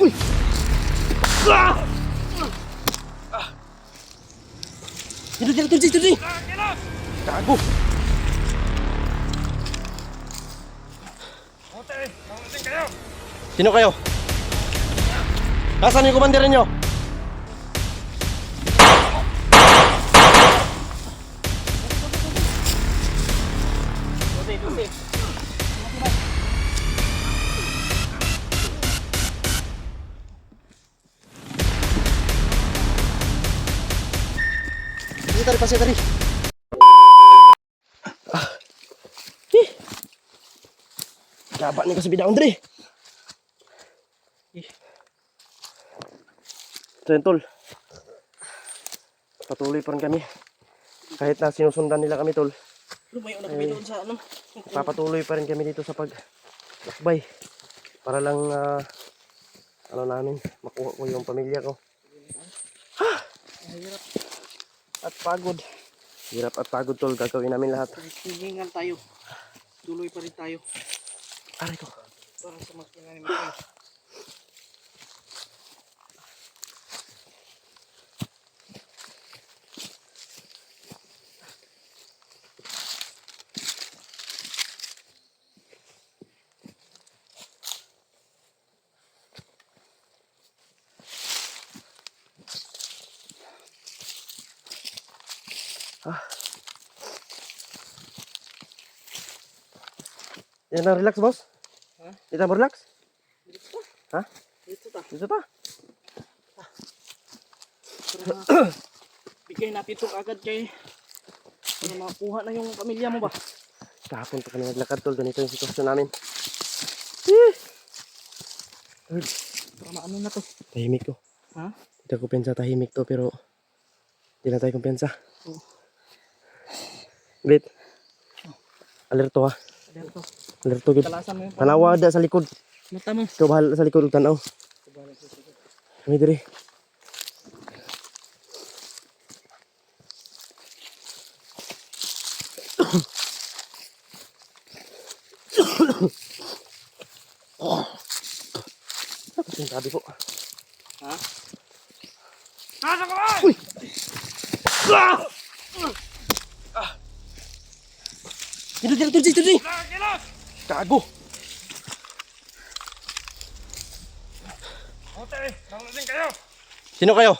Uy! Dito. Gago! Sino kayo? Nasaan yung komanderin nyo? Pasir tadi. Dapat nih kasi bidaon diri. Tol. Patuloy pa rin kami. Kahit na sinusundan nila kami, tol. Lumayo na kami doon sa ano. Papatuloy pa rin kami dito sa paglakbay. Para lang ano namin, makuha ko yung pamilya ko. Hirap At pagod. Hirap at pagod, tol. Gagawin namin lahat. Hihingan tayo. Tuloy pa rin tayo. Aray ko. Para sa magkinanim tayo. Yan na, relax, boss. Ha? Kita mo relax? Dito. Ha? Dito ta. Dito ta. Bigay natin ito agad kay para makuha na yung pamilya mo ba? Kahapon pa kami naglakad, tol. Ganito yung sitwasyon namin. Para maano na to. Tahimik ko. Ha? Hindi ko pensa tahimik to, pero hindi na tayo kumpensa. Oo. Wait. Alerto ha. Dito. Alerto gid. Talasan mo yung Tanawa da sa likod. mata mo. Ikaw bahala sa likod ug tanaw. Kami diri. Yung sabi ko. Ha? Uy! Dito. Gago. Sino kayo?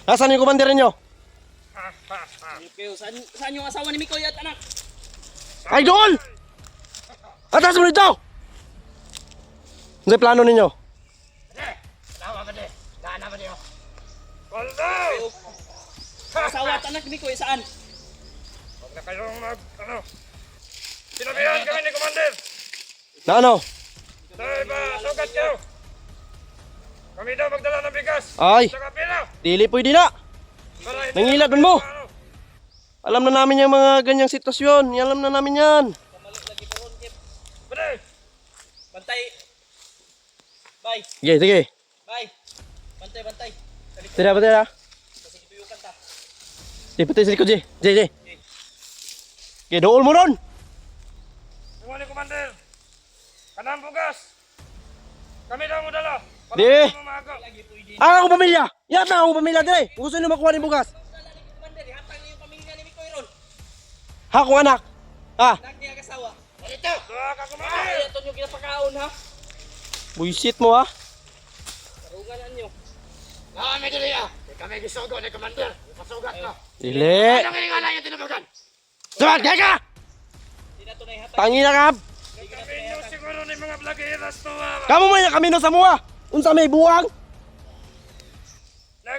Nasaan yung komanderin nyo? Kayo, saan yung asawa ni Mikoy at anak? Idol! Atas mo dito! Ano yung plano ninyo? Asawa at anak ni Mikoy saan? Huwag na kayong sinabihan kami ni Commander. Na ano? Dahil ba, sugat kayo. Kami daw magdala ng bigas. Ay! Saka pila. Dili pwede na! Para hindi Nangilad mo! Alam na namin yung mga ganyang sitwasyon. Alam na namin yan. Kamalik lagi po ron, Kip. Bade! Bantay. Bye. Sige. Bye. Bantay. Salikod. Tira. Kasi ituyukan ta. Pati sa likod, Jay. Okay, dool mo ron! Yung ni Commander. Kanang bugas. Kami daw mo dala. Di. Lagi po hindi. Ako pamilya! Yata ako pamilya, Dre! Kung gusto nyo makuha ng bugas. Dala ni Commander, hatang niyo yung pamilya ni Mikoy ron. Akong anak. Ha? Anak niya kasawa. Ito! Doa ka, Commander! Ay, ito nyo kinapakaon ha. Buisit mo, ha? Tarunganan nyo. Kami dili ah! Kami gisugo ni Commander. Pasugat ka. Dili! Anong iningalan yung tinubugan? Sumat, kaya ka! Hindi na ito na ihatag. Tangi na ka! Kami nyo siguro ni mga vlogeras to ah! Kamu mo yung kamino sa mua! Unsa may buwang!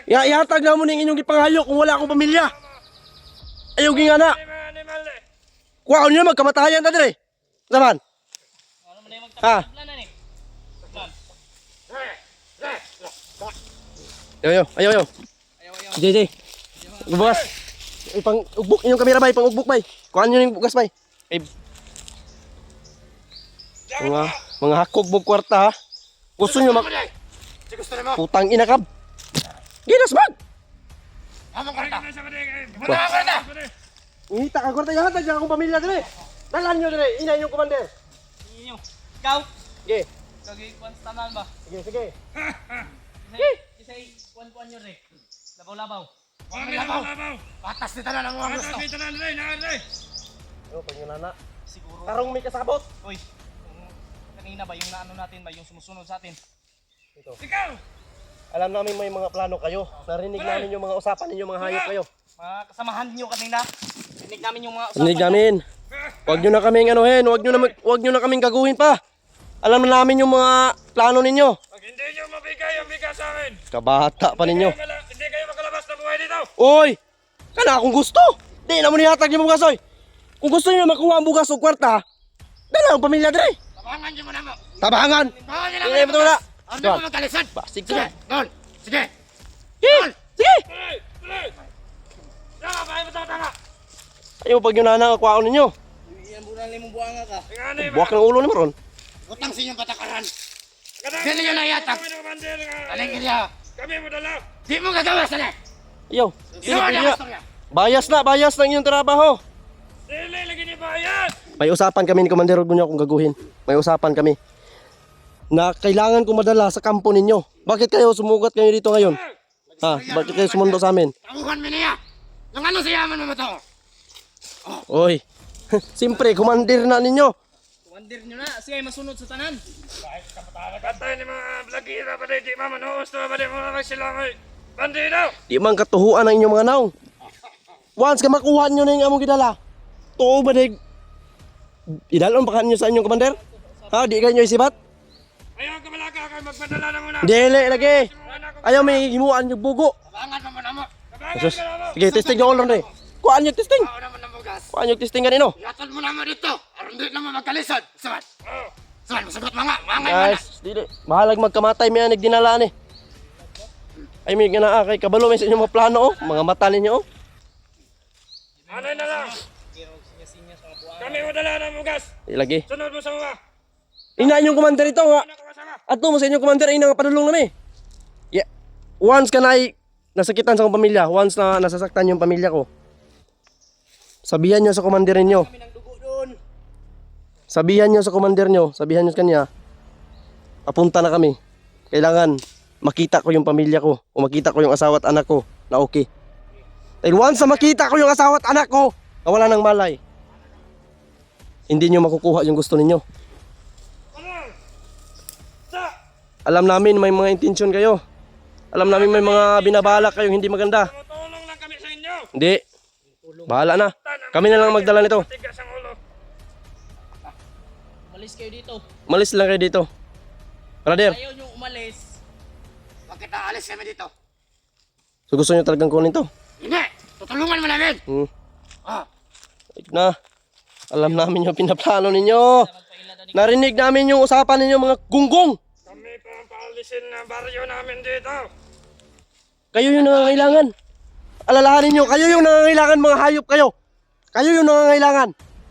Ihatag na mo ning inyong gipanghayok kung wala akong pamilya! Ayaw gingana! Mga animal eh! Kuha ko nyo magkamatayan ta, Dre! Saman? Ano mo na yung Ha? magtaplan eh. Plan. Ayaw. Ayaw. JJ. Bugas. Ipang ugbok inyong kamera bay, pang ugbok bay. Kuhaan nyo yung bugas bay. Eh, mga hakog bog kwarta ha. Gusto nyo Si gusto na mo! putang inakab. Ginas bag. Amang karta! Muna ka karta! Ngita ka kwarta yahan tag akong pamilya dire. Dalan nyo dire, ina yung commander. Inyo. Ikaw. Ge. Kagikuan sa tanan ba? Sige, sige. Kisay kuan-kuan nyo rin. Labaw-labaw. Kami labaw. Patas ni tanan ang mga Patas gusto. dito na rin, naaray. Ano, pag yung nana. Siguro. Tarong may kasabot. Uy, kanina ba yung naano natin ba yung sumusunod sa atin? Ito. Ikaw! Alam namin may mga plano kayo. Narinig namin yung mga usapan ninyo, mga hayop kayo. Mga kasamahan nyo kanina. Rinig namin yung mga usapan. Narinig namin. Huwag nyo na kaming anuhin. Huwag nyo na kaming gagawin pa. Alam na namin yung mga plano ninyo. Pag hindi nyo mabigay ang bigas sa amin, Kabata pa ninyo. hindi kayo makalabas na buhay dito. Oy! Kana kung gusto. Di na mo nihatag yung bugas, oy. Kung gusto nyo na makuha ang bugas o kwarta, dala ang pamilya dire. Tabangan niyo mo na mo. Tabangan! Tabangan niyo Hindi mo wala. Ano mo magkalisan? Basig Sige, ka. Dol. Sige. Sige! Sige! Tuloy! Tuloy! Tanga, bakit mo tanga? Ayaw pag yung nana ang kwaon ninyo. Yan bulan limong buwanga ka. Tingani ba? Buwak ng ulo ni Maron. Utang sa inyong patakaran. Kadang- Dili yun na yatag. Kami ng commander nga. Aling kaya. Kami mo dala. Di mo gagawa sana. Ayaw. Ginawa Sige, niya gusto niya. Bayas na inyong trabaho. Dili, lagi ni bayad. May usapan kami ni Commander, huwag mo niyo akong gaguhin. May usapan kami na kailangan ko madala sa kampo ninyo. Bakit kayo sumugat kayo dito ngayon? Ha? Bakit kayo sumundo sa amin? Tawuhan mo niya. Yung ano sa yaman mo to? Oy, siyempre, Commander na ninyo. Commander nyo na. Siya ay masunod sa tanan. Katay ni mga blagira pa di mamanuos na ba di mga magsilangoy. Bandido! Di man katuhuan ang inyong mga naong. Once ka makuha nyo na yung among gidala, tuo ba dig? Idalon pa kanyo sa inyong Commander? Ha? Di kayo isibat? Ayaw ka malaga kayo magpadala na muna. Dili lagi. Ayaw may himuan yung bugo. Tabangan mo na mo. Kabangan Sus, ka na mo. sige, testing nyo ulo rin. Kuhaan nyo testing. Ako naman ng bugas. Kuhaan nyo testing kanino. Yatod mo na mo dito. Aron di na mo magkalisan. Sabat. Oh. Sabat, masagot mga. Mga ngayon Guys, dili. Mahalag magkamatay may anig dinalaan eh. Ay may gana kay kabalo may sa inyong mga plano oh. Mga mata ninyo oh. Anay na lang. Kami mo dala ng bugas. Ilagi. Sunod mo sa mga. Ina inyong Commander ito nga. Ano ka kasama? Ato mo sa inyong Commander ay nang padulong nami. Yeah. Once ka na ay nasakitan sa akong pamilya, once na nasasaktan yung pamilya ko. Sabihan nyo sa Commander ninyo. Kami ng dugo doon. Sabihan nyo sa Commander nyo, sabihan nyo sa kanya. Papunta na kami. Kailangan makita ko yung pamilya ko o makita ko yung asawa at anak ko na okay. Dahil once na makita ko yung asawa at anak ko na wala ng malay, hindi nyo makukuha yung gusto ninyo. Ano? Sa! Alam namin may mga intensyon kayo. Alam namin may mga binabalak kayong hindi maganda. Tumutulong lang kami sa inyo. Hindi. Bahala na. Kami na lang magdala nito. Matigas ang ulo. Umalis kayo dito. Malis lang kayo dito. Brother, Ayaw nyo umalis. Bakit naalis kami dito? so gusto nyo talagang kunin to? Hindi. Tutulungan mo namin. Ah. Wait na. Alam namin yung pinaplano ninyo. Narinig namin yung usapan ninyo mga gunggong. Kami pa ang paalisin ng baryo namin dito. Kayo yung nangangailangan. Alalahanin nyo, kayo yung nangangailangan mga hayop kayo. Kayo yung nangangailangan.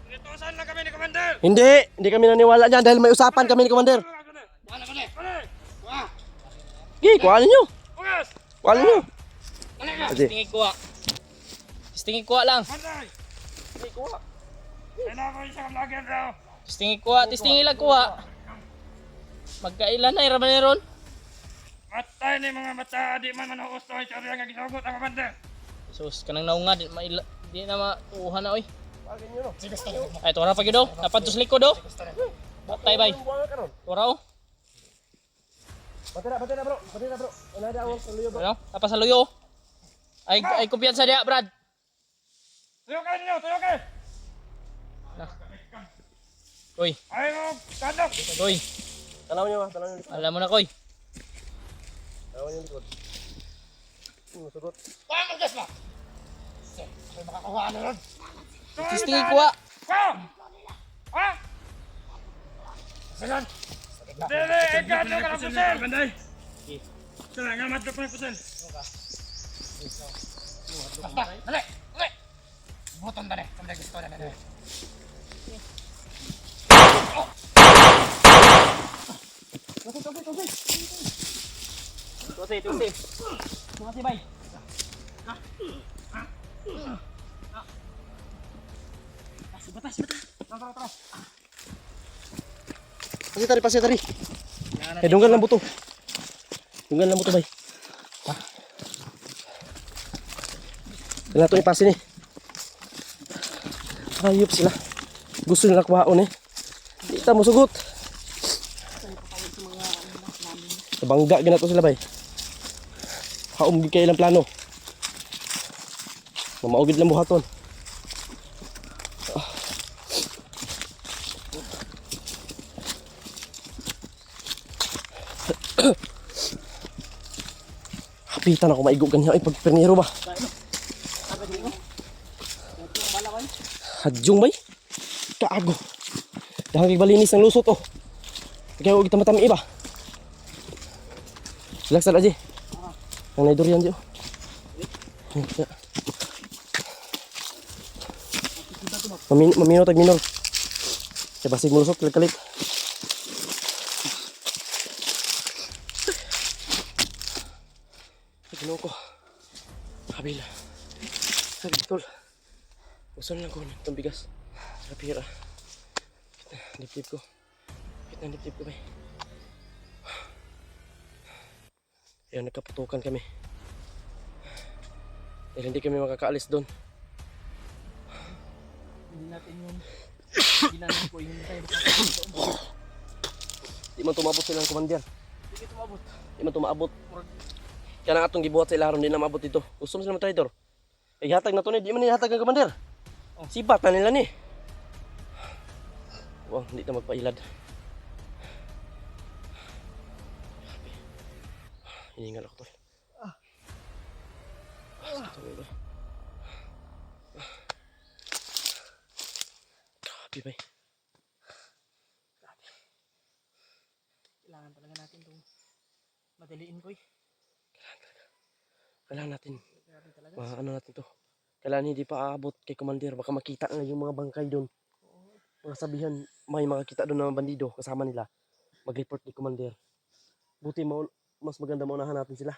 Inutusan lang kami ni Commander. Hindi kami naniwala dyan dahil may usapan kami ni Commander. Wala ko na. Ano? Wah. Sige, kuhanin nyo. Bukas! Kuhanin nyo. Wala na. Sige. Tingin kuha. Tingin kuha lang. Manday! Ay na ako isang vlogger daw. Tingin kuha. Tingin lang kuha. Magkailan na iraman ni Ron? Matay ni mga mata, di man manuos to. Sorry nga gisugot ang Commander. Sus, kanang naunga. Di na mauuhan na oy. Sige, gusto na. Ay, tura pa gido. Napadtos likod do. Batay bay. Tura o. Batera bro. Ano ada awang saluyo bro. Ano? Tapos sa luyo. Ay kumpiyansa dia, Brad. Tuyo ka ninyo, tuyo ka! Uy, Ay mo, kandok! uy. Tanaw nyo likod. Alam mo na koy. Tanaw nyo likod. Sugot. Wala mo gas ba? Ay makakuha ano ron. Tingin kuha. Ko! Ha? Sige. Dili, ikaw ka ng pusel! Manday! Sila nga madlok na yung pusel. Basta. Dali. Dali. Buton ba na? Kami gusto na na. Tusi. Mati bay. Batas. Pasi tari. Eh, dunggan lang buto. Dunggan lang buto, bay. Kailangan ito ipasin eh. Ayop sila. Gusto nila kuhaon eh. Hindi ta mo sugot. Bangga gina to sila bay. Kaum gid kay ilang plano. Mamaugid lang buhaton. Kapitan ako maigo ganyan ay pagpernero ba? Hadyong bay. Kaago. Dahang balinis ng lusot oh. Kaya huwag kita matami ba? Relax na aja. Ang naidurian dyan. Maminaw tag minor. Kaya basig mo lusot kalit. Ginaw ko. Kabila. Sabi tol. Gusto lang ko itong bigas. Sa pira. Diptip ko. Kita diptip ko ba? Ayan, nagkaputukan kami. Dahil hindi kami makakaalis doon. Hindi natin yun. Ginanong ko yung tayo. Di man tumabot silang komandier. Hindi tumabot. Di man tumabot. Kaya na atong gibuhat sa ilaron, di na mabot dito. Gusto mo sila mag-traitor. Eh, hatag na to ni. Di man nihatag ang komandier. Sibat na nila ni. Wow, hindi na magpailad. Hiningal ako tol. Grabe ba? Kailangan talaga natin itong madaliin ko eh. Kailangan natin. Grabe talaga. Ano natin to. Kailangan hindi pa aabot kay komandier. Baka makita na yung mga bangkay doon. Mga sabihan, may makakita doon na bandido kasama nila. Mag-report ni komandier. Buti mas maganda maunahan natin sila.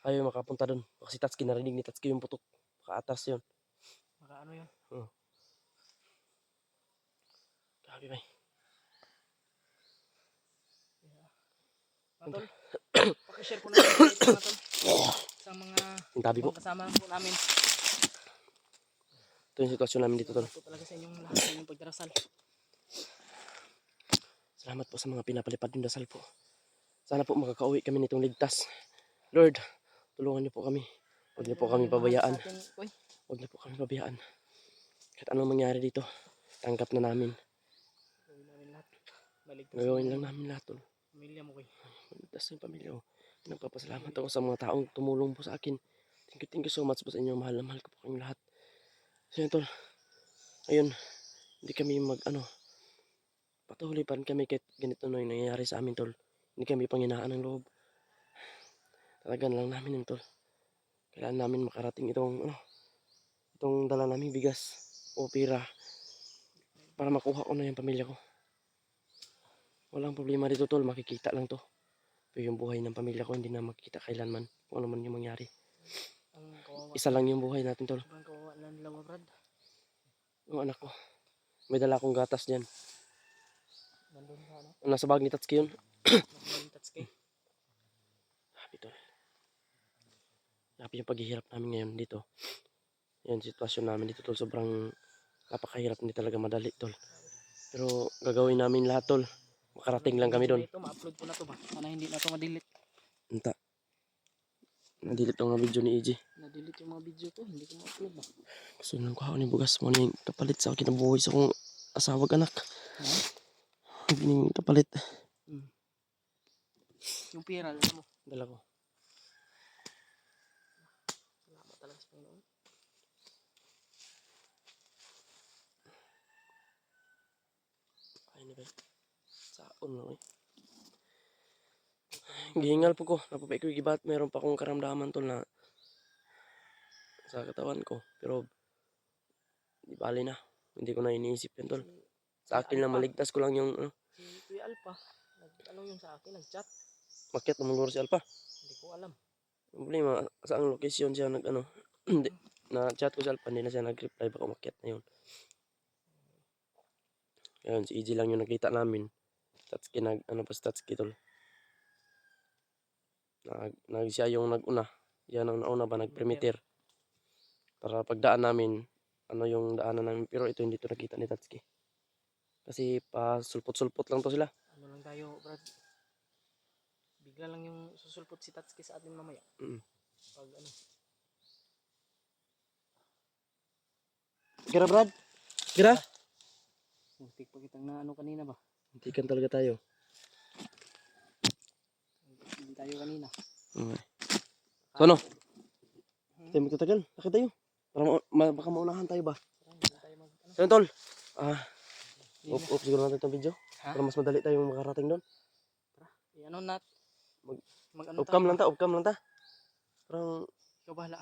Ayaw makapunta doon. Kasi Tatsuki narinig ni Tatsuki yung putok. Makaatas yun. Maka ano yun? Grabe ba? Matol, pakishare ko na ito mga tol. Sa mga Yung tabi po. kasama po namin. Ito yung sitwasyon namin dito tol. Salamat po talaga sa inyong lahat sa inyong pagdarasal. Salamat po sa mga pinapalipad yung dasal po. Sana po makakauwi kami nitong ligtas. Lord, tulungan niyo po kami. Huwag niyo po kami pabayaan. Huwag niyo po kami pabayaan. Kahit anong mangyari dito, tanggap na namin. Gawin namin lahat. Baligtas Gagawin lang namin lahat tol. pamilya mo ko. Ligtas yung pamilya ko. Nagpapasalamat ako sa mga taong tumulong po sa akin. Thank you so much po sa inyo. Mahal na mahal ko po kayong lahat. So yun tol. Ayun, hindi kami patuloy pa rin kami kahit ganito na yung nangyayari sa amin tol. Hindi kami panghinaan ng loob. Talagan lang namin yung tol. Kailangan namin makarating itong dala namin bigas o pira para makuha ko na yung pamilya ko. Walang problema dito tol, makikita lang to. Pero yung buhay ng pamilya ko hindi na makikita kailanman kung ano man yung mangyari. Ang kawawa. Isa lang yung buhay natin tol. Ang kawawa na nila mga brad. Yung anak ko. May dala akong gatas dyan. Nandun sa ano? Nasa bag ni Tatsuki yun. Nandun Tatsuki. Happy tol. Happy yung paghihirap namin ngayon dito. Yan sitwasyon namin dito tol. Sobrang napakahirap, hindi talaga madali tol. Pero gagawin namin lahat tol. Makarating lang kami doon. Ito, ma-upload ko na to ba? Sana hindi na to ma-delete. Anta. Nadilit ang mga video ni EJ. Na-delete yung mga video ko, hindi ko ma-upload ba? Gusto nang kuha ni bugas mo na yung kapalit sa kinabuhay sa akong asawag anak. Bining kapalit. Yung pera, alam mo. Dala ko. Salamat talaga sa Panginoon. Ay ni ba? Saon lang eh. Gihingal po ko. Napapay ko gibat. Meron pa akong karamdaman tol na sa katawan ko. Pero di bali na. Hindi ko na iniisip yan tol. Sa akin lang maligtas ko lang yung Si Kuya Alpha, nag-ano yung sa akin, nag-chat. makyat na mong si Alpha. Hindi ko alam. Ang problema, saang location siya hindi, na chat ko si Alpha, hindi na siya nag-reply, baka umakyat na yun. Ngayon, si EJ lang yung nakita namin. Tatsuki ano pa si Tatsuki tol. Siya yung nag-una. Yan ang nauna ba nag-primitir. Para pagdaan namin, ano yung daanan namin. Pero ito hindi to nakita ni Tatsuki. Kasi pa sulpot-sulpot lang to sila. Ano lang tayo, Brad. Bigla lang yung susulpot si Tatsuki sa atin mamaya. Mm. Pag ano. Kira Brad? Kira? Muntik pa kitang na ano kanina ba? Hentikan talaga tayo. Hindi tayo kanina. Okay. So ano? Tayo magtatagal. Lakad tayo. Para baka maunahan tayo ba? Hindi tayo mag ano. So tol. Off siguro natin itong video. Ha? Para mas madali tayong makarating doon. Ano nat? Mag ano Off-cam lang ta, off-cam lang ta. Parang, Ikaw bahala.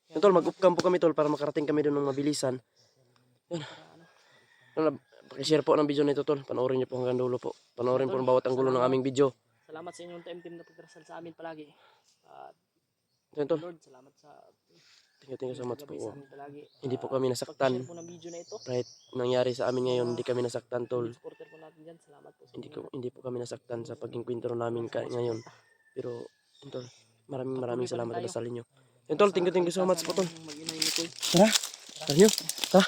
yun tol, mag-off-cam po kami tol para makarating kami doon ng mabilisan. Yun. Pakishare po ng video na ito tol. Panoorin niyo po hanggang dulo po. Panoorin po ang bawat anggulo ng aming video. Salamat sa inyong team na pagdarasal sa amin palagi. At Yun tol. Lord, salamat sa Thank you so much po. paggabay sa amin palagi. Hindi po kami nasaktan. Pag-share po ng video na ito. Kahit nangyari sa amin ngayon, hindi kami nasaktan tol. Supporter po natin dyan. Salamat po sa Hindi po kami nasaktan sa pagiging kwento namin ngayon. Pero, yun tol, maraming salamat sa dasal niyo. Yun tol, thank you so much po tol. Mag-inay ni Koy. Tara, tara nyo. Tara.